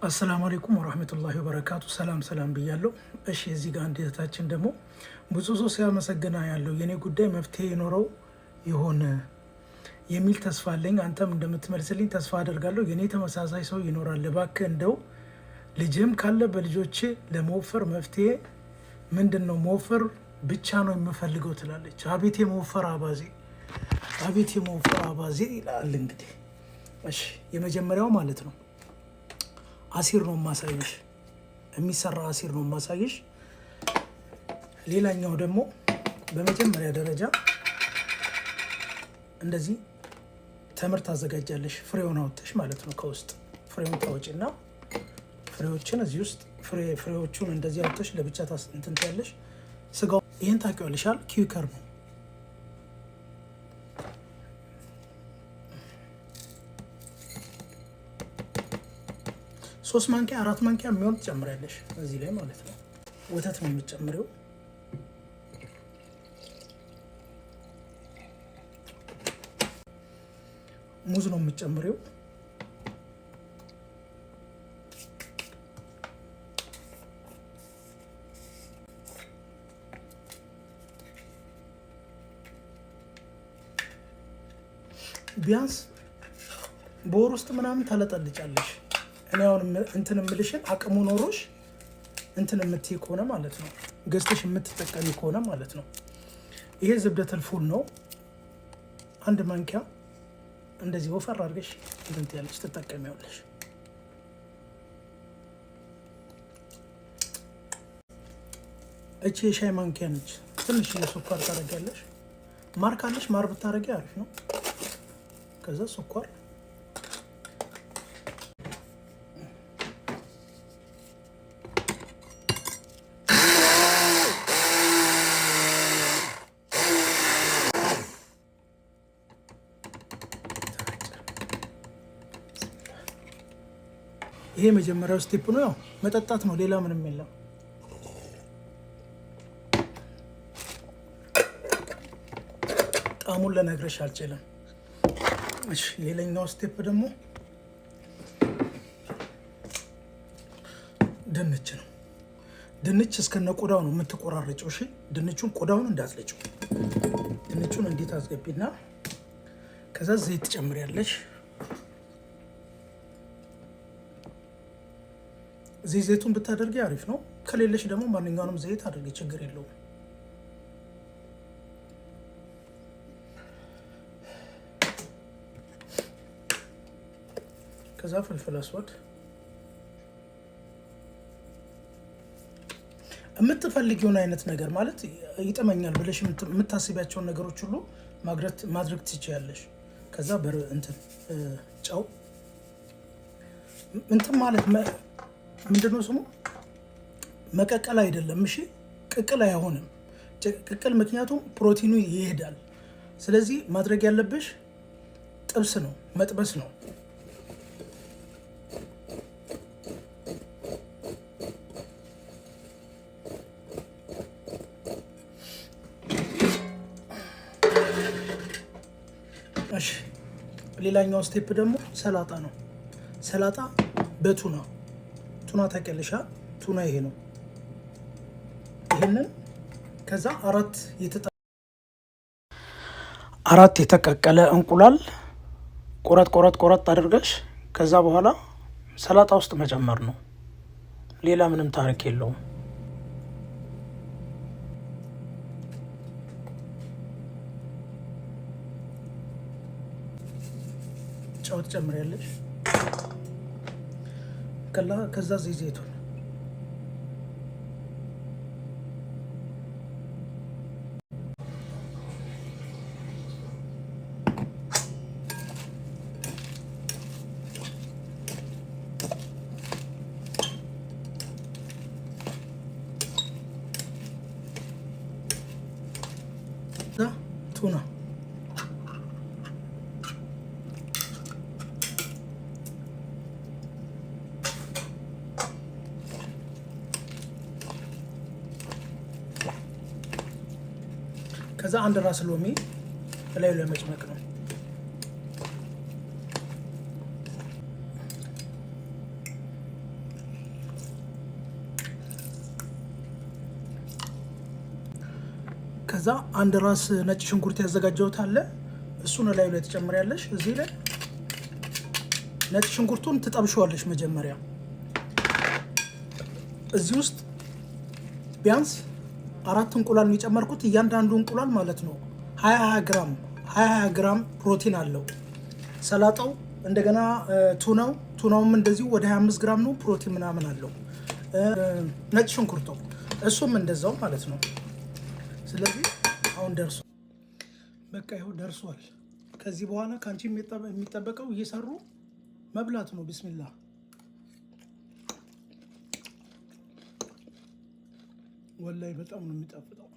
አሰላሙ አለይኩም ወራህመቱላሂ ወበረካቱ። ሰላም ብያለሁ። እሺ እዚህ ጋር እንዴታችን ደግሞ ብዙ ሰው ሲያመሰግና ያለው የኔ ጉዳይ መፍትሄ ይኖረው ይሆን የሚል ተስፋ አለኝ። አንተም እንደምትመልስልኝ ተስፋ አደርጋለሁ። የኔ ተመሳሳይ ሰው ይኖራል። እባክህ እንደው ልጅም ካለ በልጆቼ ለመወፈር መፍትሄ ምንድነው? መወፈር ብቻ ነው የምፈልገው ትላለች። አቤት የመወፈር አባዜ፣ አቤት የመወፈር አባዜ ይላል። እንግዲህ እሺ የመጀመሪያው ማለት ነው አሲር ነው ማሳየሽ፣ የሚሰራ አሲር ነው ማሳየሽ። ሌላኛው ደግሞ በመጀመሪያ ደረጃ እንደዚህ ተምር ታዘጋጃለሽ። ፍሬውን አውጥተሽ ማለት ነው። ከውስጥ ፍሬውን ታወጪና ፍሬዎችን እዚህ ውስጥ ፍሬዎቹን እንደዚህ አውጥተሽ ለብቻ እንትን ትያለሽ። ስጋው ይሄን ታውቂዋለሻል። ኪውከር ነው። ሶስት ማንኪያ 4 ማንኪያ የሚሆን ትጨምሪያለሽ እዚህ ላይ ማለት ነው። ወተት ነው የምትጨምሪው። ሙዝ ነው የምትጨምሪው። ቢያንስ በወር ውስጥ ምናምን ታለጠልጫለሽ። እኔ አሁን እንትን የምልሽን አቅሙ ኖሮሽ እንትን የምትይ ከሆነ ማለት ነው፣ ገዝተሽ የምትጠቀሚ ከሆነ ማለት ነው። ይሄ ዝብደተል ፉል ነው። 1 ማንኪያ እንደዚህ ወፈር አድርገሽ እንትን ትያለሽ፣ ትጠቀሚያለሽ። እቺ የሻይ ማንኪያ ነች። ትንሽ ስኳር ታደርጊያለሽ። ማር ካለሽ ማር ብታደርጊ አሪፍ ነው። ከዛ ስኳር ይሄ መጀመሪያው ስቴፕ ነው። ያው መጠጣት ነው፣ ሌላ ምንም የለም። ጣሙን ልነግርሽ አልችልም። እሺ ሌላኛው ስቴፕ ደግሞ ድንች ነው። ድንች እስከነ ቆዳው ነው የምትቆራረጨው። እሺ ድንቹን ቆዳውን እንዳትለጭው። ድንቹን እንዴት አስገቢና ከዛ ዘይት ትጨምሪያለሽ። ዘይቱን ብታደርጊ አሪፍ ነው። ከሌለሽ ደግሞ ማንኛውንም ዘይት አድርጊ፣ ችግር የለውም። ከዛ ፍልፍል አስወድ የምትፈልጊውን አይነት ነገር ማለት ይጥመኛል ብለሽ የምታስቢያቸውን ነገሮች ሁሉ ማድረግ ትችያለሽ። ከዛ እንትን ጨው እንትን ማለት ምንድነው ስሙ? መቀቀል አይደለም። እሺ ቅቅል አይሆንም። ቅቅል ምክንያቱም ፕሮቲኑ ይሄዳል። ስለዚህ ማድረግ ያለብሽ ጥብስ ነው፣ መጥበስ ነው። እሺ ሌላኛው ስቴፕ ደግሞ ሰላጣ ነው። ሰላጣ በቱና ቱና ታውቂያለሽ? ቱና ይሄ ነው። ይሄንን ከዛ አራት የተቀቀለ እንቁላል ቆረጥ አድርገሽ ከዛ በኋላ ሰላጣ ውስጥ መጨመር ነው። ሌላ ምንም ታሪክ የለውም። ጨው ትጨምሪያለሽ። ከዛ ዘይቱን ቱና ከዛ 1 ራስ ሎሚ ላይ ለመጭመቅ ነው። ከዛ አንድ ራስ ነጭ ሽንኩርት ያዘጋጀሁት አለ። እሱን ላይ ትጨምሪያለሽ። እዚህ ላይ ነጭ ሽንኩርቱን ትጠብሺዋለሽ መጀመሪያ። እዚህ ውስጥ ቢያንስ 4 እንቁላል ነው የጨመርኩት። እያንዳንዱ እንቁላል ማለት ነው 20 ግራም ፕሮቲን አለው። ሰላጣው እንደገና ቱናውም እንደዚሁ ወደ 25 ግራም ነው ፕሮቲን ምናምን አለው። ነጭ ሽንኩርቱ እሱም እንደዛው ማለት ነው። ስለዚህ አሁን ደርሷል። በቃ ይኸው ደርሷል። ከዚህ በኋላ ከአንቺ የሚጠበቀው እየሰሩ መብላት ነው። ቢስሚላህ። ወላሂ በጣም ነው የሚጣፍጠው።